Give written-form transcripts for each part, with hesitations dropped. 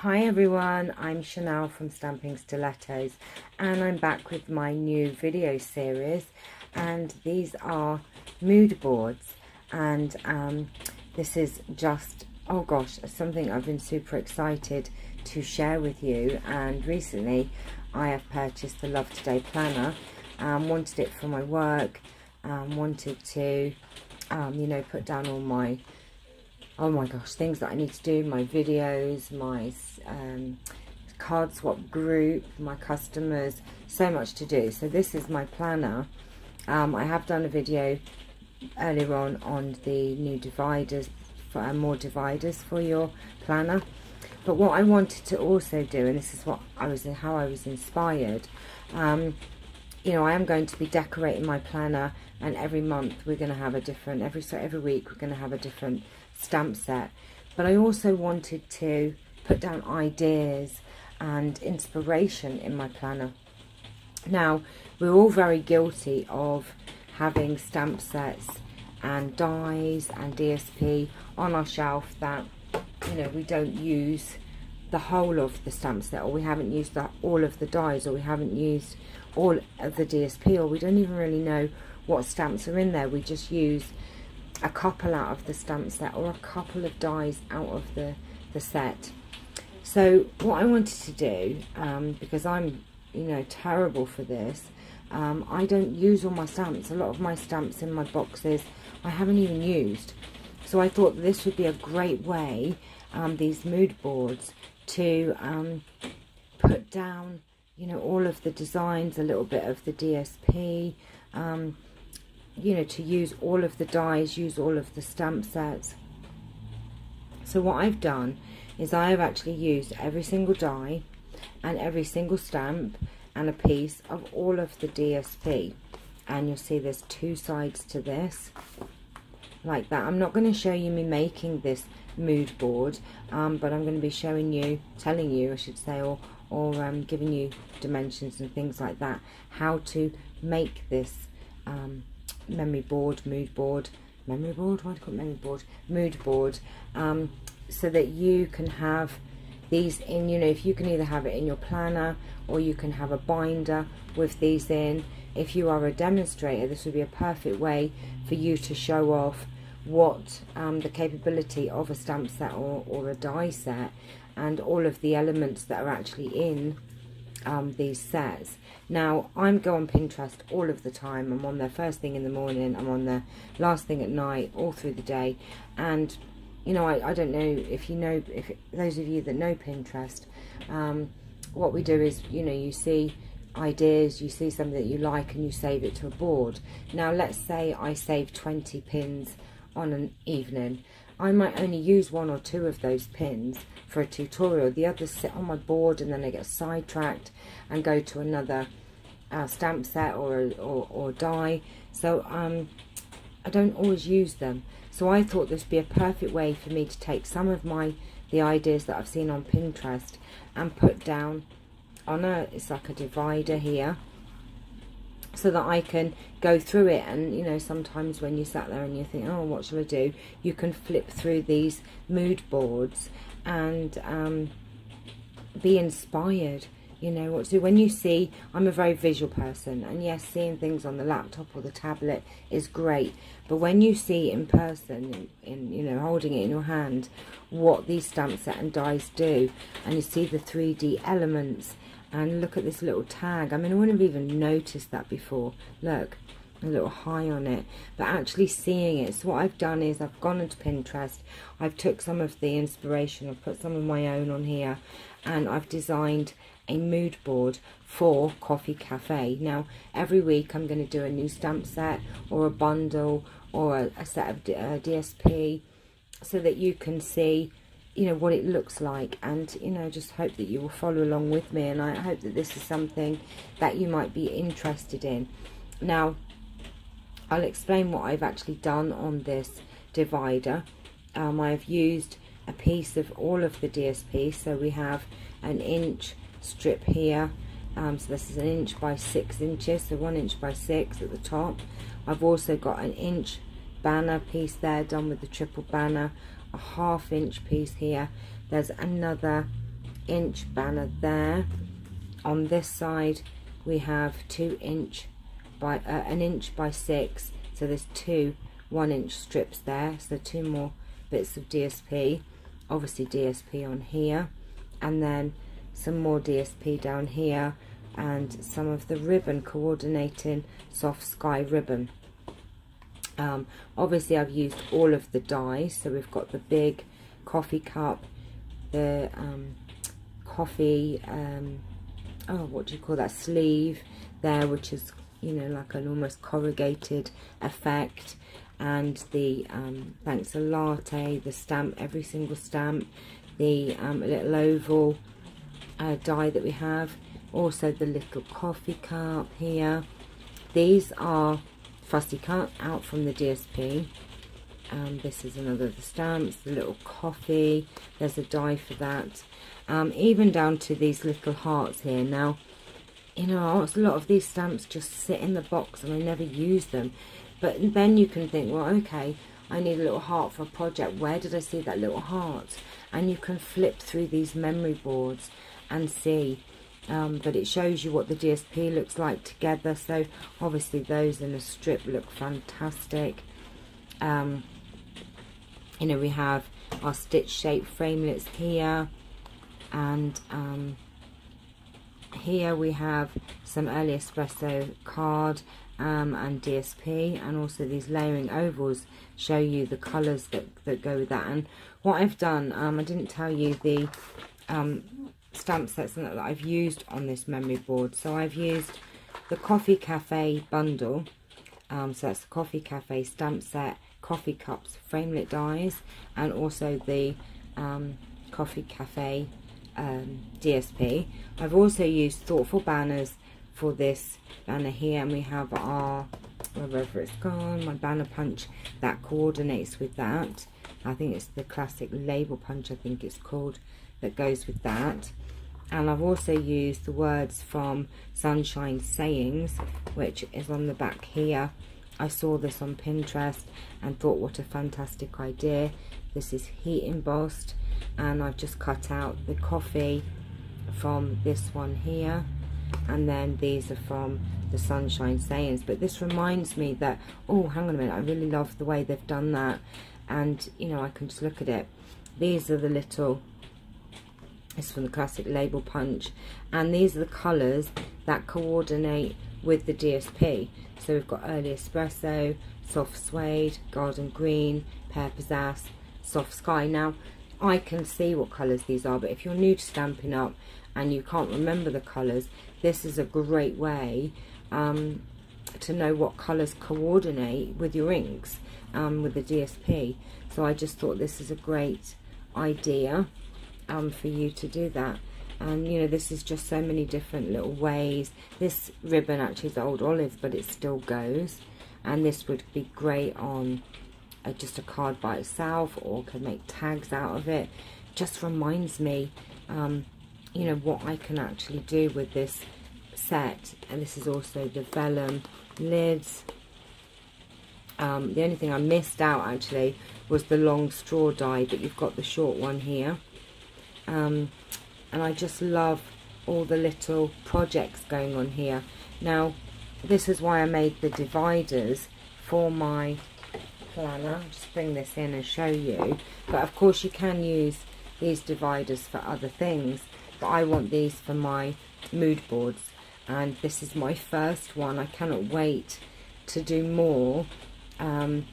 Hi everyone, I'm Chanel from Stamping Stilettos and I'm back with my new video series, and these are mood boards, and this is just, oh gosh, something I've been super excited to share with you. And recently I have purchased the Love Today planner, wanted it for my work, wanted to you know, put down all my, oh my gosh, things that I need to do, my videos, my card swap group, my customers, so much to do. So this is my planner. I have done a video earlier on the new dividers, for more dividers for your planner. But what I wanted to also do, and this is what how I was inspired, you know, I am going to be decorating my planner, and every month we're going to have a different, every week we're going to have a different stamp set. But I also wanted to put down ideas and inspiration in my planner. Now, we're all very guilty of having stamp sets and dies and DSP on our shelf that, you know, we don't use the whole of the stamp set, or we haven't used all of the dies, or we haven't used all of the DSP, or we don't even really know what stamps are in there. We just use a couple out of the stamp set, or a couple of dies out of the set. So what I wanted to do, because I'm, you know, terrible for this, I don't use all my stamps. A lot of my stamps in my boxes I haven't even used. So I thought this would be a great way, these mood boards, to put down, you know, all of the designs, a little bit of the DSP, you know, to use all of the dies, use all of the stamp sets. So what I've done is I have actually used every single die and every single stamp and a piece of all of the DSP. And you'll see there's two sides to this, like that. I'm not going to show you me making this mood board, but I'm going to be showing you, telling you I should say, or giving you dimensions and things like that, how to make this mood board, so that you can have these in, you know, if you can either have it in your planner, or you can have a binder with these in. If you are a demonstrator, this would be a perfect way for you to show off what the capability of a stamp set or a die set, and all of the elements that are actually in these sets. Now, I go on Pinterest all of the time. I'm on there first thing in the morning, I'm on there last thing at night, all through the day. And you know, I don't know if you know, if those of you that know Pinterest, what we do is, you know, you see ideas, you see something that you like, and you save it to a board. Now, let's say I save 20 pins on an evening. I might only use 1 or 2 of those pins for a tutorial. The others sit on my board, and then they get sidetracked and go to another stamp set or die. So I don't always use them. So I thought this would be a perfect way for me to take some of the ideas that I've seen on Pinterest and put down on it's like a divider here, so that I can go through it. And you know, sometimes when you sat there and you think, oh, what shall I do, you can flip through these mood boards and be inspired, you know, what to do. When you see, I'm a very visual person, and yes, seeing things on the laptop or the tablet is great, but when you see in person, in you know, holding it in your hand, what these stamp set and dies do, and you see the 3D elements, and look at this little tag. I mean, I wouldn't have even noticed that before. Look, a little high on it, but actually seeing it. So what I've done is I've gone into Pinterest, I've took some of the inspiration, I've put some of my own on here, and I've designed a mood board for Coffee Cafe. Now, every week I'm going to do a new stamp set, or a bundle, or a set of DSP, so that you can see, you know, what it looks like. And you know, just hope that you will follow along with me, and I hope that this is something that you might be interested in. Now, I'll explain what I've actually done on this divider. I've used a piece of all of the DSP, so we have an inch strip here, so this is 1 inch by 6 inches, so 1 inch by 6 at the top. I've also got an inch banner piece there done with the triple banner, a 1/2 inch piece here. There's another inch banner there. On this side we have 2 inch by an inch by 6, so there's 2 1-inch strips there, so 2 more bits of DSP, obviously DSP on here, and then some more DSP down here, and some of the ribbon coordinating soft sky ribbon. Obviously I've used all of the dies, so we've got the big coffee cup, the coffee what do you call that, sleeve there, which is, you know, like an almost corrugated effect, and the thanks a latte, the stamp, every single stamp, the little oval die that we have, also the little coffee cup here. These are fussy cut out from the DSP. This is another of the stamps, the little coffee, there's a die for that. Even down to these little hearts here. Now, you know, a lot of these stamps just sit in the box and I never use them. But then you can think, well, okay, I need a little heart for a project. Where did I see that little heart? And you can flip through these memory boards and see. But it shows you what the DSP looks like together. So obviously those in a strip look fantastic. You know, we have our stitch shaped framelits here, and here we have some early espresso card and DSP, and also these layering ovals show you the colours that go with that. And what I've done, I didn't tell you the stamp sets that I've used on this memory board. So I've used the Coffee Cafe bundle, so that's the Coffee Cafe stamp set, coffee cups, framelit dies, and also the Coffee Cafe DSP. I've also used Thoughtful Banners for this banner here, and we have our, wherever it's gone, my banner punch that coordinates with that. I think it's the classic label punch, I think it's called, that goes with that. And I've also used the words from Sunshine Sayings, which is on the back here. I saw this on Pinterest and thought, what a fantastic idea. This is heat embossed, and I've just cut out the coffee from this one here, and then these are from the Sunshine Sayings. But this reminds me that, oh, hang on a minute, I really love the way they've done that. And, you know, I can just look at it. These are the little, it's from the classic label punch, and these are the colours that coordinate with the DSP. So we've got early espresso, soft suede, garden green, pear pizzazz, soft sky. Now I can see what colours these are, but if you're new to Stampin' Up and you can't remember the colours, this is a great way to know what colours coordinate with your inks, with the DSP. So I just thought this is a great idea for you to do that. And you know, this is just so many different little ways. This ribbon actually is old olive, but it still goes, and this would be great on just a card by itself, or can make tags out of it. Just reminds me you know, what I can actually do with this set. And this is also the vellum lids. The only thing I missed out actually was the long straw die, but you've got the short one here. And I just love all the little projects going on here. Now, this is why I made the dividers for my planner. I'll just bring this in and show you. But of course you can use these dividers for other things, but I want these for my mood boards, and this is my first one. I cannot wait to do more. And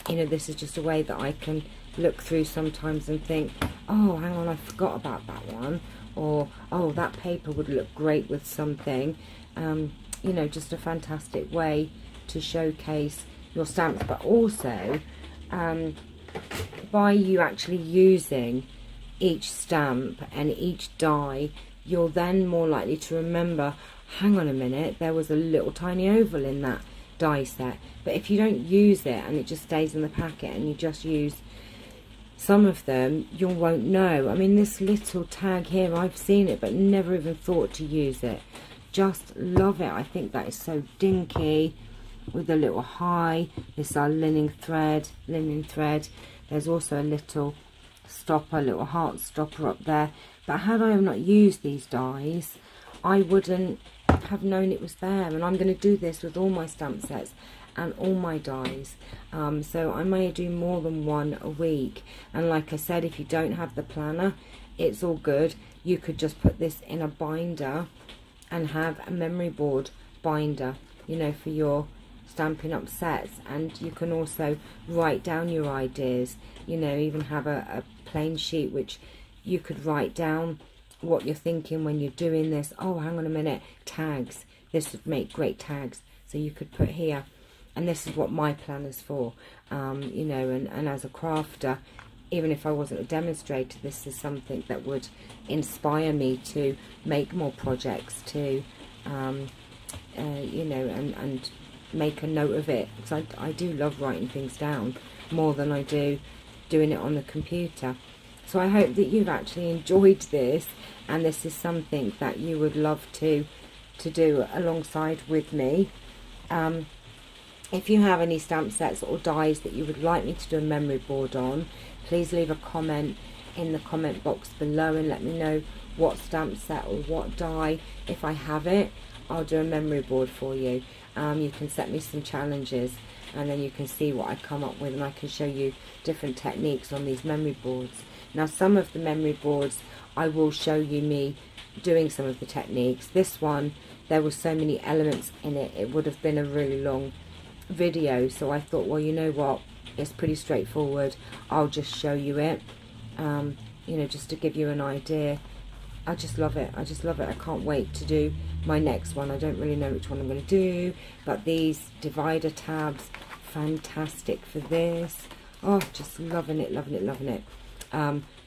you know, this is just a way that I can look through sometimes and think, oh, hang on, I forgot about that one, or oh, that paper would look great with something. You know, just a fantastic way to showcase your stamps. But also by you actually using each stamp and each die, you're then more likely to remember, hang on a minute, there was a little tiny oval in that die set. But if you don't use it and it just stays in the packet and you just use some of them, you won't know. I mean, this little tag here, I've seen it but never even thought to use it. Just love it. I think that is so dinky with a little high. This is our linen thread. There's also a little stopper, little heart stopper up there. But had I not used these dies, I wouldn't have known it was there. And I'm going to do this with all my stamp sets and all my dies. So I may do more than one a week. And like I said, if you don't have the planner, it's all good. You could just put this in a binder and have a memory board binder, you know, for your Stampin' Up sets. And you can also write down your ideas, you know, even have a plain sheet which you could write down what you're thinking when you're doing this. Oh, hang on a minute, tags. This would make great tags. So you could put here, and this is what my planner's for, you know, and as a crafter, even if I wasn't a demonstrator, this is something that would inspire me to make more projects, to, you know, and make a note of it. Because I do love writing things down more than I do doing it on the computer. So I hope that you've actually enjoyed this, and this is something that you would love to do alongside with me. If you have any stamp sets or dies that you would like me to do a memory board on, please leave a comment in the comment box below and let me know what stamp set or what die. If I have it, I'll do a memory board for you. You can set me some challenges, and then you can see what I come up with, and I can show you different techniques on these memory boards. Now, some of the memory boards I will show you me doing some of the techniques. This one, there were so many elements in it, it would have been a really long video. So I thought, well, you know what, it's pretty straightforward. I'll just show you it, you know, just to give you an idea. I just love it. I just love it. I can't wait to do my next one. I don't really know which one I'm going to do, but these divider tabs, fantastic for this. Oh, just loving it, loving it, loving it.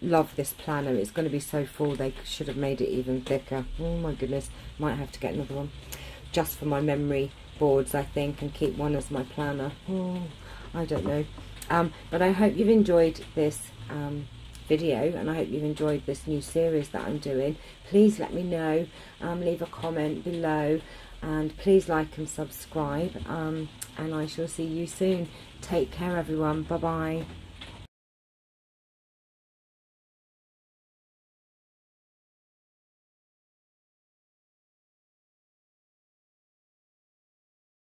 Love this planner. It's going to be so full. They should have made it even thicker. Oh my goodness, might have to get another one just for my memory boards, I think, and keep one as my planner. Oh, I don't know. But I hope you've enjoyed this video, and I hope you've enjoyed this new series that I'm doing. Please let me know, leave a comment below, and please like and subscribe, and I shall see you soon. Take care, everyone. Bye bye.